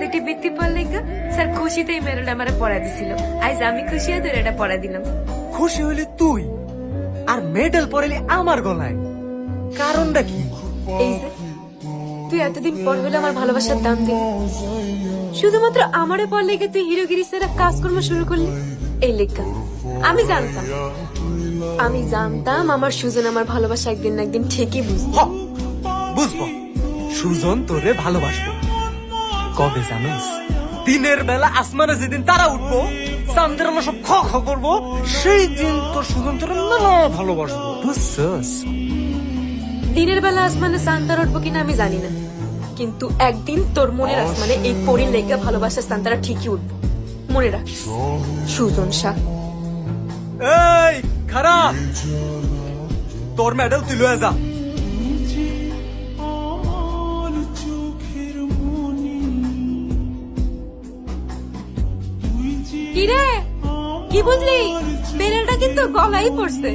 দুইটি বৃত্তি পড়লে স্যার খুশিতেই মেরুল আমারে পড়া দিছিল। আজ আমি খুশি হয়ে এটা পড়া দিলাম। খুশি হইলে তুই আর মেডেল পরাইলে আমার গলায়, কারণটা কি? এই যে তুই এতদিন পর হলে আমার ভালোবাসার দাম দিলি, শুধুমাত্র আমারে পর লেগে তুই হিরোগিরি সেরা কাজকর্ম শুরু করলি। এই লেখা আমি জানতাম আমার সুজন আমার ভালোবাসা একদিন না একদিন ঠিকই বুঝবো। বুঝবো সুজন তোরে ভালোবাসবো কবে জানিস? দিনের বেলা আসমানে যেদিন তারা উঠবো, চান্দের আলো সব খ খ করবো, সেই দিন তোর সুজন তোরে না ভালোবাসবো, বুঝছস? দিনের বেলা আসমানে সান্তারা উঠবো কিনা আমি জানি না, কিন্তু একদিন তোর মনের আসমানে এই পরীর লেগে ভালোবাসার সান্তারা ঠিকই উঠবো। মনে রাখ, সুজন শাহ। এই খারাপ, তোর মেডেল তুই লয়ে যা। কি রে, কি বুঝলি? মেডেলটা কিন্তু গলায় পড়ছে।